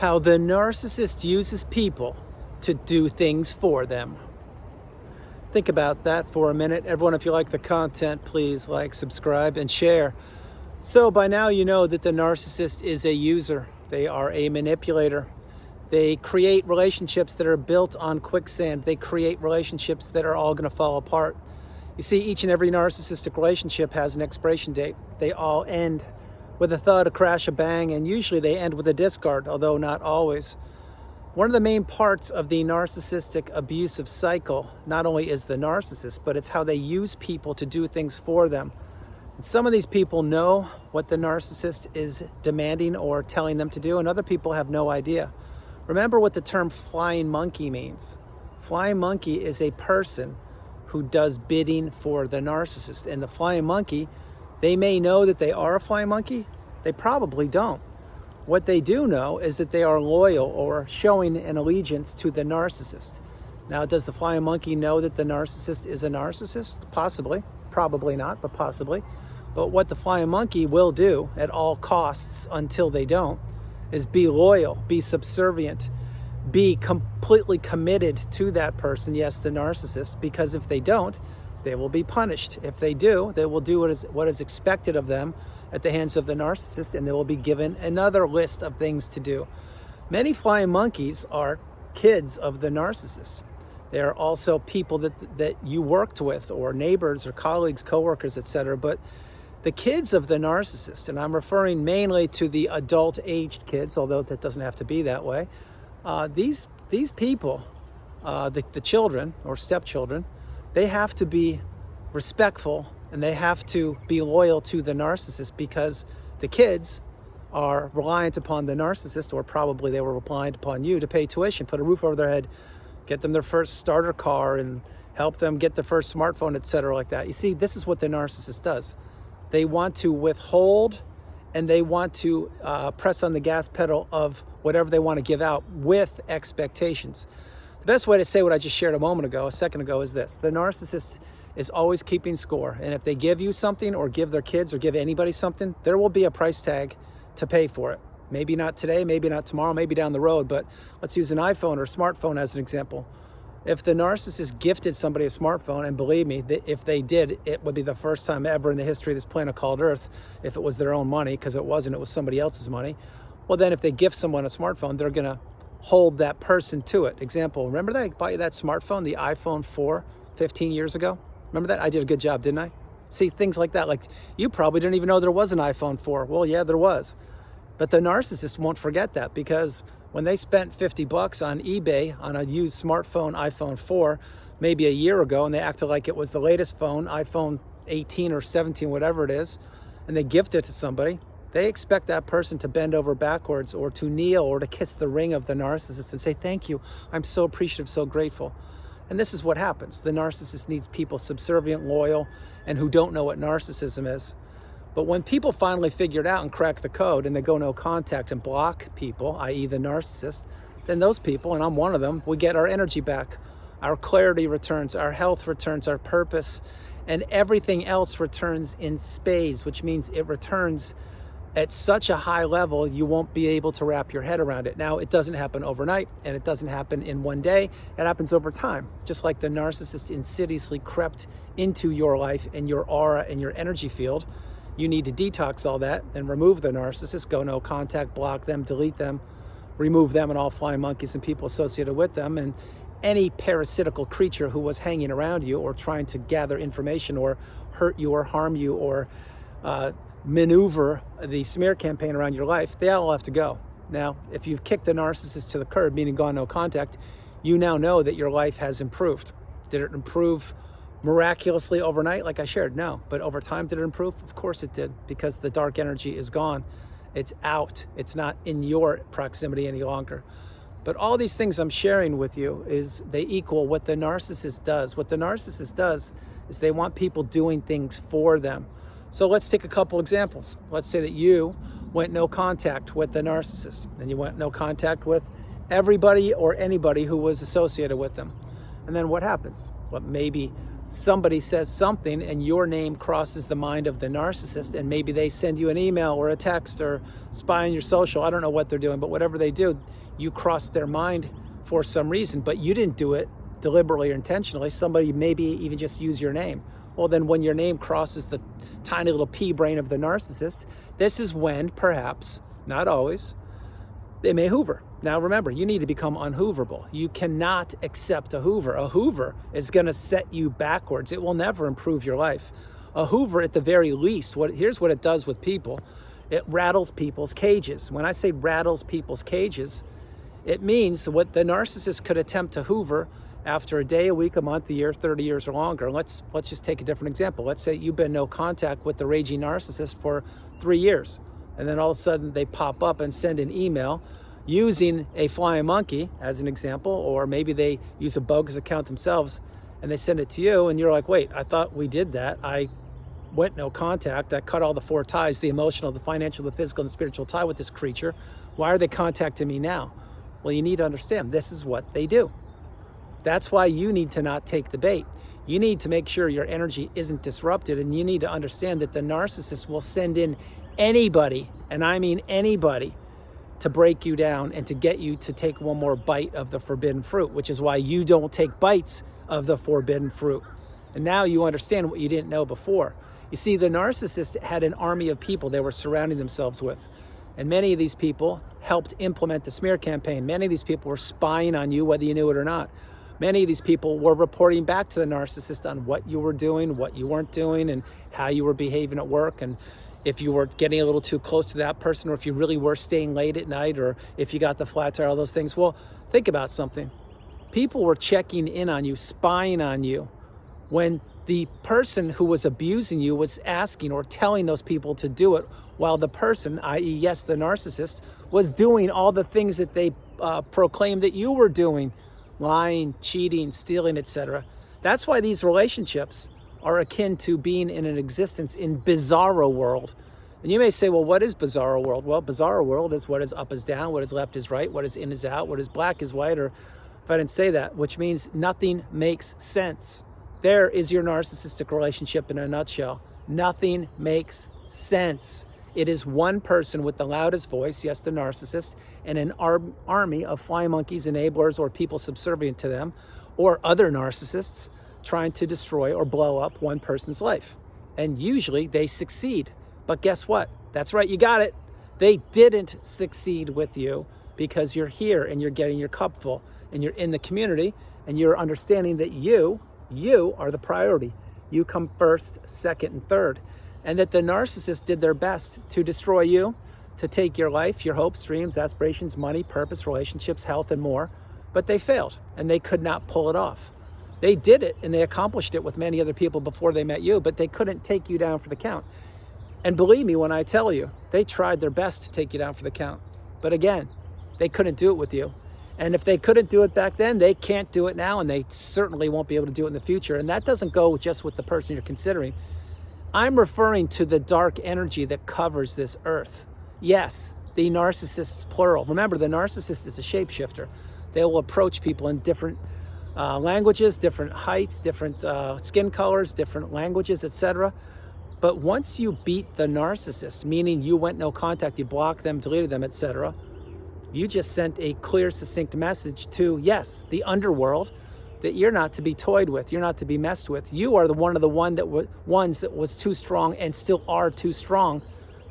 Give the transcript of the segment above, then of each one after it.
How the narcissist uses people to do things for them. Think about that for a minute. Everyone, if you like the content, please like, subscribe, and share. So by now you know that the narcissist is a user. They are a manipulator. They create relationships that are built on quicksand. They create relationships that are all going to fall apart. You see, each and every narcissistic relationship has an expiration date. They all end with a thud, a crash, a bang, and usually they end with a discard, although not always. One of the main parts of the narcissistic abusive cycle not only is the narcissist, but it's how they use people to do things for them. And some of these people know what the narcissist is demanding or telling them to do, and other people have no idea. Remember what the term flying monkey means. Flying monkey is a person who does bidding for the narcissist. And the flying monkey, they may know that they are a flying monkey. They probably don't. What they do know is that they are loyal or showing an allegiance to the narcissist. Now, does the flying monkey know that the narcissist is a narcissist? Possibly. Probably not, but possibly. But what the flying monkey will do at all costs until they don't is be loyal, be subservient, be completely committed to that person, yes, the narcissist, because if they don't, they will be punished. If they do, they will do what is expected of them at the hands of the narcissist, and they will be given another list of things to do. Many flying monkeys are kids of the narcissist. They are also people that you worked with, or neighbors or colleagues, coworkers, etc. But the kids of the narcissist, and I'm referring mainly to the adult-aged kids, although that doesn't have to be that way. These people, the children or stepchildren, they have to be respectful and they have to be loyal to the narcissist because the kids are reliant upon the narcissist, or probably they were reliant upon you to pay tuition, put a roof over their head, get them their first starter car, and help them get the first smartphone, etc. like that. You see, this is what the narcissist does. They want to withhold and they want to press on the gas pedal of whatever they want to give out with expectations. The best way to say what I just shared a second ago, is this. The narcissist is always keeping score. And if they give you something, or give their kids, or give anybody something, there will be a price tag to pay for it. Maybe not today, maybe not tomorrow, maybe down the road, but let's use an iPhone or a smartphone as an example. If the narcissist gifted somebody a smartphone, and believe me, if they did, it would be the first time ever in the history of this planet called Earth, if it was their own money, because it wasn't, it was somebody else's money. Well, then if they gift someone a smartphone, they're going to hold that person to it. Example, remember that I bought you that smartphone, the iPhone 4, 15 years ago? Remember that? I did a good job, didn't I? See, things like that. Like, you probably didn't even know there was an iPhone 4. Well, yeah, there was. But the narcissist won't forget that, because when they spent $50 on eBay on a used smartphone, iPhone 4, maybe a year ago, and they acted like it was the latest phone, iPhone 18 or 17, whatever it is, and they gift it to somebody, they expect that person to bend over backwards, or to kneel, or to kiss the ring of the narcissist and say, thank you, I'm so appreciative, so grateful. And this is what happens. The narcissist needs people subservient, loyal, and who don't know what narcissism is. But when people finally figure it out and crack the code, and they go no contact and block people, i.e. the narcissist, then those people, and I'm one of them, we get our energy back. Our clarity returns, our health returns, our purpose, and everything else returns in spades, which means it returns at such a high level you won't be able to wrap your head around it. Now, it doesn't happen overnight, and it doesn't happen in one day. It happens over time, just like the narcissist insidiously crept into your life and your aura and your energy field. You need to detox all that and remove the narcissist, go no contact, block them, delete them, remove them and all flying monkeys and people associated with them, and any parasitical creature who was hanging around you or trying to gather information or hurt you or harm you or maneuver the smear campaign around your life, they all have to go. Now, if you've kicked the narcissist to the curb, meaning gone no contact, you now know that your life has improved. Did it improve miraculously overnight, like I shared? No. But over time, did it improve? Of course it did, because the dark energy is gone. It's out. It's not in your proximity any longer. But all these things I'm sharing with you is they equal what the narcissist does. What the narcissist does is they want people doing things for them. So let's take a couple examples. Let's say that you went no contact with the narcissist, and you went no contact with everybody or anybody who was associated with them. And then what happens? Well, maybe somebody says something and your name crosses the mind of the narcissist, and maybe they send you an email or a text or spy on your social. I don't know what they're doing, but whatever they do, you cross their mind for some reason, but you didn't do it deliberately or intentionally. Somebody maybe even just use your name. Well, then when your name crosses the tiny little pea brain of the narcissist, this is when, perhaps, not always, they may hoover. Now remember, you need to become unhooverable. You cannot accept a hoover. A hoover is going to set you backwards. It will never improve your life. A hoover, at the very least, here's what it does with people. It rattles people's cages. When I say rattles people's cages, it means what the narcissist could attempt to hoover after a day, a week, a month, a year, 30 years or longer. Let's just take a different example. Let's say you've been in no contact with the raging narcissist for 3 years, and then all of a sudden they pop up and send an email using a flying monkey as an example, or maybe they use a bogus account themselves and they send it to you, and you're like, wait, I thought we did that. I went no contact. I cut all the 4 ties, the emotional, the financial, the physical, and the spiritual tie with this creature. Why are they contacting me now? Well, you need to understand, this is what they do. That's why you need to not take the bait. You need to make sure your energy isn't disrupted, and you need to understand that the narcissist will send in anybody, and I mean anybody, to break you down and to get you to take one more bite of the forbidden fruit, which is why you don't take bites of the forbidden fruit. And now you understand what you didn't know before. You see, the narcissist had an army of people they were surrounding themselves with. And many of these people helped implement the smear campaign. Many of these people were spying on you, whether you knew it or not. Many of these people were reporting back to the narcissist on what you were doing, what you weren't doing, and how you were behaving at work, and if you were getting a little too close to that person, or if you really were staying late at night, or if you got the flat tire, all those things. Well, think about something. People were checking in on you, spying on you, when the person who was abusing you was asking or telling those people to do it, while the person, i.e., yes, the narcissist, was doing all the things that they proclaimed that you were doing, lying, cheating, stealing, etc. That's why these relationships are akin to being in an existence in bizarro world. And you may say, well, what is bizarro world? Well, bizarro world is what is up is down, what is left is right, what is in is out, what is black is white, or if I didn't say that, which means nothing makes sense. There is your narcissistic relationship in a nutshell. Nothing makes sense. It is one person with the loudest voice, yes, the narcissist, and an army of fly monkeys, enablers, or people subservient to them, or other narcissists trying to destroy or blow up one person's life. And usually they succeed. But guess what? That's right, you got it. They didn't succeed with you because you're here and you're getting your cup full and you're in the community and you're understanding that you are the priority. You come first, second, and third. And that the narcissist did their best to destroy you, to take your life, your hopes, dreams, aspirations, money, purpose, relationships, health, and more. But they failed and they could not pull it off. They did it and they accomplished it with many other people before they met you, but they couldn't take you down for the count. And believe me when I tell you, they tried their best to take you down for the count. But again, they couldn't do it with you. And if they couldn't do it back then, they can't do it now, and they certainly won't be able to do it in the future. And that doesn't go just with the person you're considering. I'm referring to the dark energy that covers this earth. Yes, the narcissists, plural. Remember, the narcissist is a shapeshifter. They will approach people in different languages, different heights, different skin colors, different languages, etc. But once you beat the narcissist, meaning you went no contact, you blocked them, deleted them, etc., you just sent a clear, succinct message to, yes, the underworld, that you're not to be toyed with, you're not to be messed with. You are the ones that was too strong and still are too strong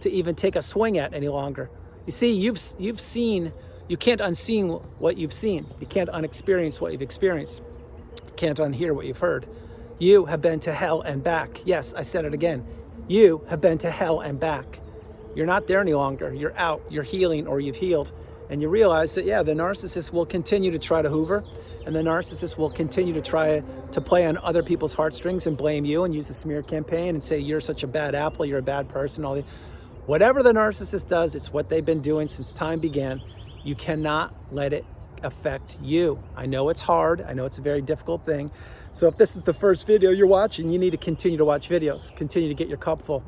to even take a swing at any longer. You see, you've seen. You can't unseen what you've seen. You can't unexperience what you've experienced. You can't unhear what you've heard. You have been to hell and back. Yes, I said it again. You have been to hell and back. You're not there any longer. You're out. You're healing, or you've healed. And you realize that, yeah, the narcissist will continue to try to hoover, and the narcissist will continue to try to play on other people's heartstrings and blame you and use a smear campaign and say you're such a bad apple, you're a bad person. Whatever the narcissist does, it's what they've been doing since time began. You cannot let it affect you. I know it's hard. I know it's a very difficult thing. So if this is the first video you're watching, you need to continue to watch videos, continue to get your cup full.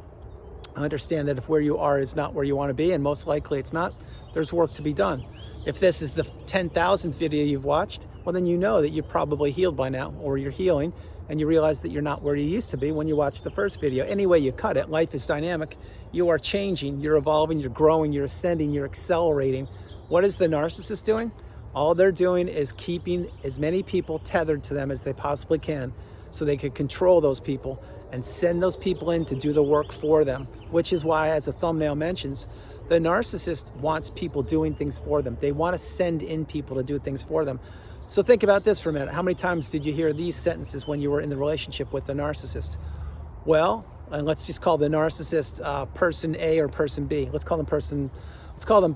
Understand that if where you are is not where you want to be, and most likely it's not, there's work to be done. If this is the 10,000th video you've watched, well, then you know that you've probably healed by now, or you're healing, and you realize that you're not where you used to be when you watched the first video. Any way you cut it, life is dynamic. You are changing, you're evolving, you're growing, you're ascending, you're accelerating. What is the narcissist doing? All they're doing is keeping as many people tethered to them as they possibly can so they could control those people and send those people in to do the work for them, which is why, as the thumbnail mentions, the narcissist wants people doing things for them. They want to send in people to do things for them. So think about this for a minute. How many times did you hear these sentences when you were in the relationship with the narcissist? Well, and let's just call the narcissist person A or person B. Let's call them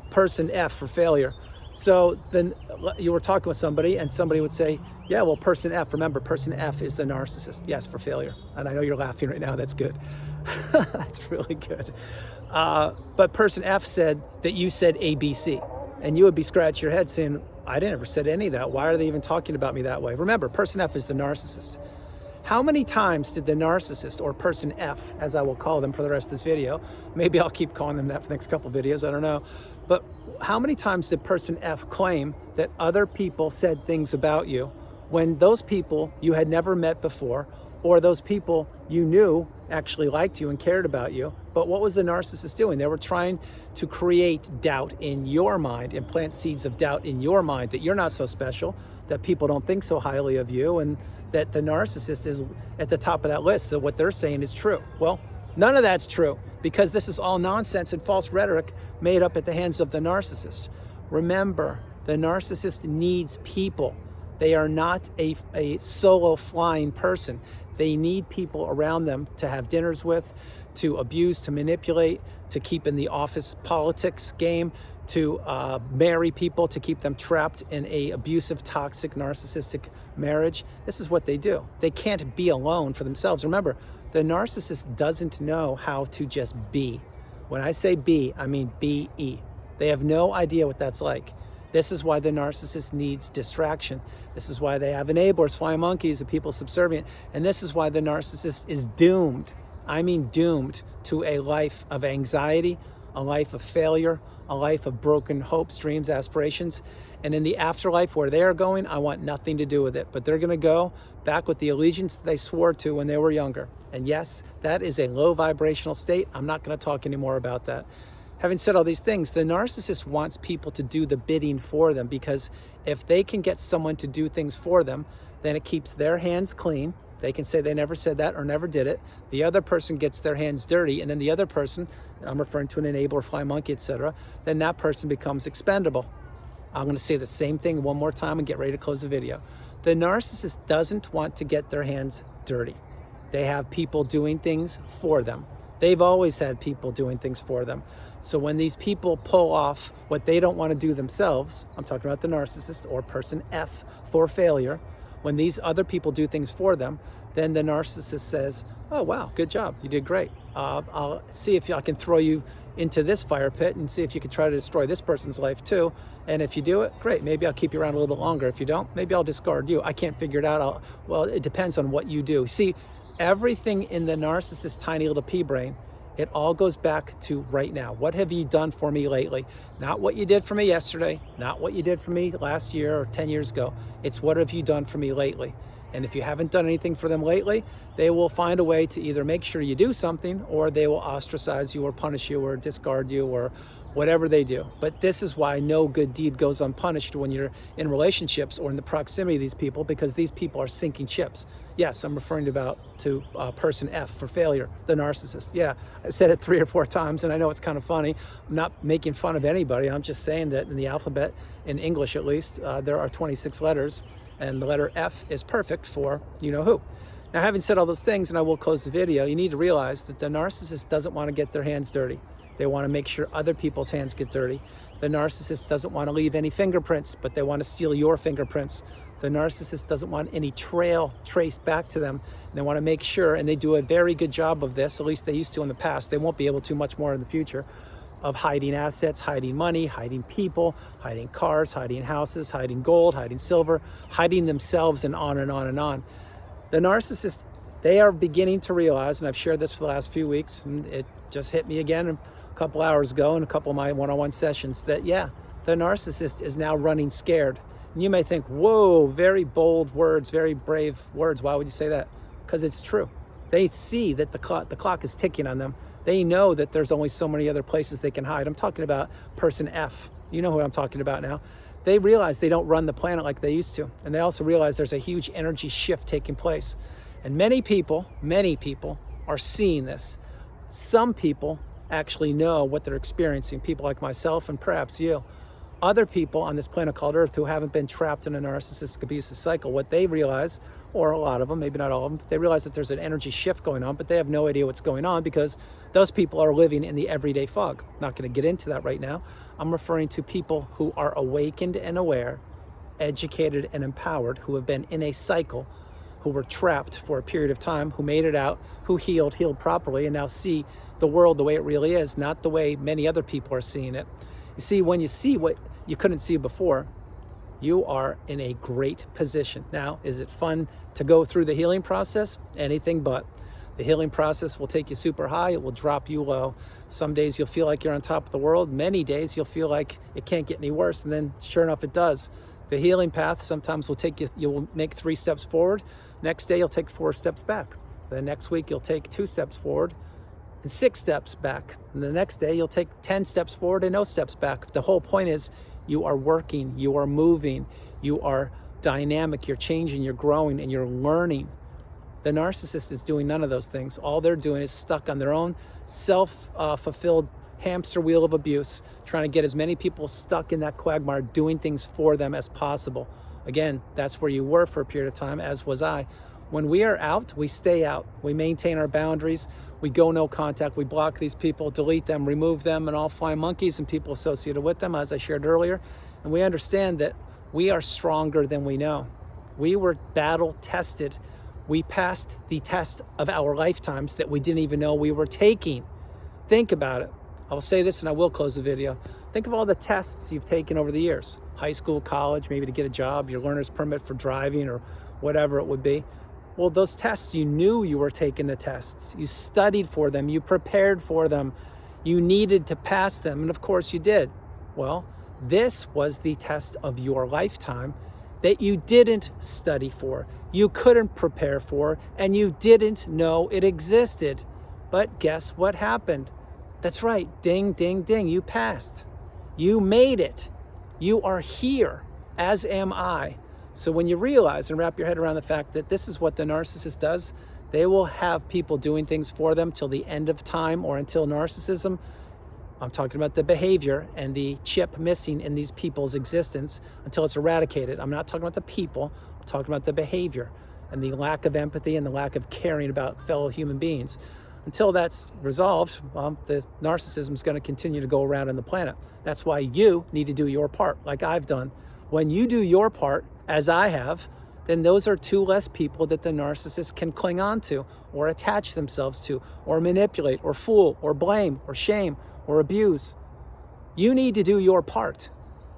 person F for failure. So then you were talking with somebody and somebody would say, yeah, well, person F, remember, person F is the narcissist. Yes, for failure. And I know you're laughing right now. That's good. That's really good. But person F said that you said ABC. And you would be scratching your head saying, I never said any of that. Why are they even talking about me that way? Remember, person F is the narcissist. How many times did the narcissist, or person F, as I will call them for the rest of this video, maybe I'll keep calling them that for the next couple of videos, I don't know, but how many times did person F claim that other people said things about you when those people you had never met before, or those people you knew actually liked you and cared about you? But what was the narcissist doing? They were trying to create doubt in your mind and plant seeds of doubt in your mind that you're not so special, that people don't think so highly of you, and that the narcissist is at the top of that list, that what they're saying is true. Well, none of that's true, because this is all nonsense and false rhetoric made up at the hands of the narcissist. Remember, the narcissist needs people. They are not a solo flying person. They need people around them to have dinners with, to abuse, to manipulate, to keep in the office politics game, to marry people, to keep them trapped in a abusive, toxic, narcissistic marriage. This is what they do. They can't be alone for themselves. Remember, the narcissist doesn't know how to just be. When I say be, I mean be. They have no idea what that's like. This is why the narcissist needs distraction. This is why they have enablers, flying monkeys, and people subservient. And this is why the narcissist is doomed. I mean doomed to a life of anxiety, a life of failure, a life of broken hopes, dreams, aspirations. And in the afterlife where they are going, I want nothing to do with it. But they're going to go back with the allegiance that they swore to when they were younger. And yes, that is a low vibrational state. I'm not going to talk anymore about that. Having said all these things, the narcissist wants people to do the bidding for them, because if they can get someone to do things for them, then it keeps their hands clean. They can say they never said that or never did it. The other person gets their hands dirty, and then the other person, I'm referring to an enabler, fly monkey, etc., then that person becomes expendable. I'm going to say the same thing one more time and get ready to close the video. The narcissist doesn't want to get their hands dirty. They have people doing things for them. They've always had people doing things for them. So when these people pull off what they don't want to do themselves, I'm talking about the narcissist, or person F for failure, when these other people do things for them, then the narcissist says, oh, wow, good job. You did great. I'll see if I can throw you into this fire pit and see if you can try to destroy this person's life too. And if you do it, great. Maybe I'll keep you around a little bit longer. If you don't, maybe I'll discard you. I can't figure it out. Well, it depends on what you do. See, everything in the narcissist's tiny little pea brain, it all goes back to right now. What have you done for me lately? Not what you did for me yesterday, not what you did for me last year or 10 years ago. It's what have you done for me lately? And if you haven't done anything for them lately, they will find a way to either make sure you do something, or they will ostracize you or punish you or discard you or whatever they do. But this is why no good deed goes unpunished when you're in relationships or in the proximity of these people, because these people are sinking ships. Yes, I'm referring to person F for failure, the narcissist. Yeah, I said it 3 or 4 times, and I know it's kind of funny. I'm not making fun of anybody. I'm just saying that in the alphabet, in English at least, there are 26 letters, and the letter F is perfect for you-know-who. Now, having said all those things, and I will close the video, you need to realize that the narcissist doesn't want to get their hands dirty. They want to make sure other people's hands get dirty. The narcissist doesn't want to leave any fingerprints, but they want to steal your fingerprints. The narcissist doesn't want any trail traced back to them. They want to make sure, and they do a very good job of this, at least they used to in the past. They won't be able to much more in the future, of hiding assets, hiding money, hiding people, hiding cars, hiding houses, hiding gold, hiding silver, hiding themselves, and on and on and on. The narcissist, they are beginning to realize, and I've shared this for the last few weeks, and it just hit me again a couple hours ago in a couple of my one-on-one sessions, that yeah, the narcissist is now running scared. And you may think, whoa, very bold words, very brave words. Why would you say that? because it's true. They see that the clock is ticking on them. They know that there's only so many other places they can hide. I'm talking about person F. You know who I'm talking about now. They realize they don't run the planet like they used to. And they also realize there's a huge energy shift taking place. And many people are seeing this. Some people actually know what they're experiencing, people like myself and perhaps you. Other people on this planet called Earth who haven't been trapped in a narcissistic abusive cycle, what they realize, or a lot of them, maybe not all of them, they realize that there's an energy shift going on, but they have no idea what's going on because those people are living in the everyday fog. Not going to get into that right now. I'm referring to people who are awakened and aware, educated and empowered, who have been in a cycle, who were trapped for a period of time, who made it out, who healed properly, and now see the world the way it really is, not the way many other people are seeing it. You see, when you see what you couldn't see before, you are in a great position. Now, is it fun to go through the healing process? Anything but. The healing process will take you super high. It will drop you low. Some days you'll feel like you're on top of the world. Many days you'll feel like it can't get any worse. And then sure enough, it does. The healing path sometimes will take you, you'll make 3 steps forward. Next day, you'll take 4 steps back. The next week, you'll take 2 steps forward and 6 steps back. And the next day, you'll take 10 steps forward and no steps back. The whole point is you are working, you are moving, you are dynamic, you're changing, you're growing, and you're learning. The narcissist is doing none of those things. All they're doing is stuck on their own self-fulfilled hamster wheel of abuse, trying to get as many people stuck in that quagmire, doing things for them as possible. Again, that's where you were for a period of time, as was I. When we are out, we stay out. We maintain our boundaries. We go no contact. We block these people, delete them, remove them, and all flying monkeys and people associated with them, as I shared earlier. And we understand that we are stronger than we know. We were battle tested. We passed the test of our lifetimes that we didn't even know we were taking. Think about it. I will say this and I will close the video. Think of all the tests you've taken over the years. High school, college, maybe to get a job, your learner's permit for driving or whatever it would be. Well, those tests, you knew you were taking the tests. You studied for them. You prepared for them. You needed to pass them. And of course you did. Well, this was the test of your lifetime that you didn't study for, you couldn't prepare for, and you didn't know it existed. But guess what happened? That's right, ding, ding, ding, you passed. You made it. You are here, as am I. So when you realize and wrap your head around the fact that this is what the narcissist does, they will have people doing things for them till the end of time or until narcissism. I'm talking about the behavior and the chip missing in these people's existence until it's eradicated. I'm not talking about the people. I'm talking about the behavior and the lack of empathy and the lack of caring about fellow human beings. Until that's resolved, the narcissism is going to continue to go around on the planet. That's why you need to do your part, like I've done. When you do your part, as I have, then those are 2 less people that the narcissist can cling on to or attach themselves to or manipulate or fool or blame or shame or abuse. You need to do your part.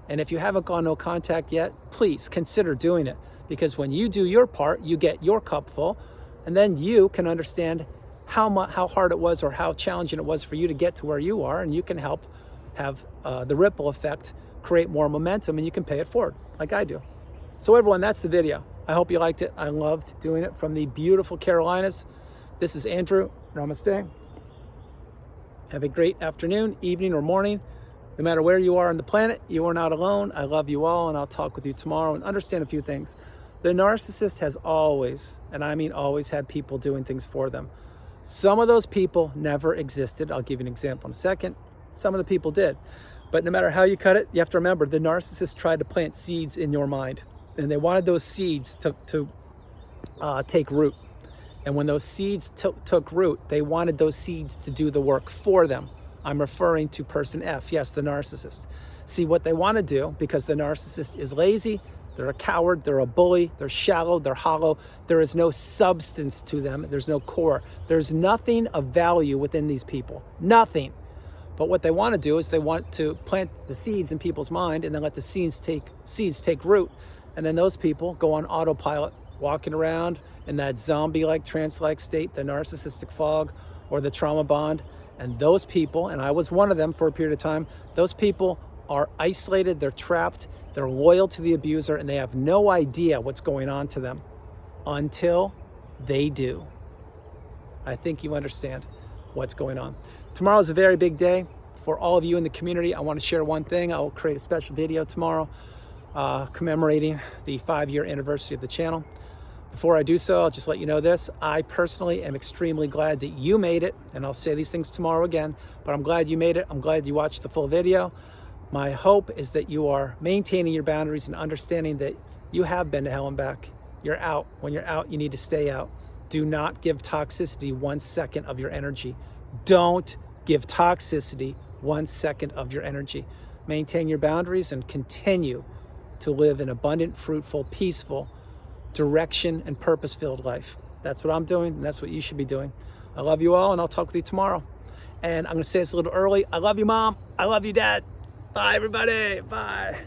And if you haven't gone no contact yet, please consider doing it. Because when you do your part, you get your cup full, and then you can understand how hard it was or how challenging it was for you to get to where you are, and you can help have the ripple effect create more momentum, and you can pay it forward like I do. So everyone, that's the video. I hope you liked it. I loved doing it from the beautiful Carolinas. This is Andrew. Namaste. Have a great afternoon, evening, or morning. No matter where you are on the planet, you are not alone. I love you all, and I'll talk with you tomorrow and understand a few things. The narcissist has always, and I mean always, had people doing things for them. Some of those people never existed. I'll give you an example in a second. Some of the people did. But no matter how you cut it, you have to remember the narcissist tried to plant seeds in your mind, and they wanted those seeds to take root. And when those seeds took root, they wanted those seeds to do the work for them. I'm referring to person F, yes, the narcissist. See, what they want to do, because the narcissist is lazy, they're a coward, they're a bully, they're shallow, they're hollow, there is no substance to them, there's no core. There's nothing of value within these people, nothing. But what they want to do is they want to plant the seeds in people's mind and then let the seeds take root. And then those people go on autopilot, walking around in that zombie-like, trance-like state, the narcissistic fog or the trauma bond. And those people, and I was one of them for a period of time, those people are isolated, they're trapped, they're loyal to the abuser, and they have no idea what's going on to them until they do. I think you understand what's going on. Tomorrow is a very big day for all of you in the community. I want to share one thing. I will create a special video tomorrow commemorating the 5-year anniversary of the channel. Before I do so, I'll just let you know this. I personally am extremely glad that you made it, and I'll say these things tomorrow again, but I'm glad you made it. I'm glad you watched the full video. My hope is that you are maintaining your boundaries and understanding that you have been to hell and back. You're out. When you're out, you need to stay out. Do not give toxicity 1 second of your energy. Don't give toxicity 1 second of your energy. Maintain your boundaries and continue to live an abundant, fruitful, peaceful, direction and purpose-filled life. That's what I'm doing, and that's what you should be doing. I love you all, and I'll talk with you tomorrow. And I'm going to say this a little early. I love you, Mom. I love you, Dad. Bye, everybody. Bye.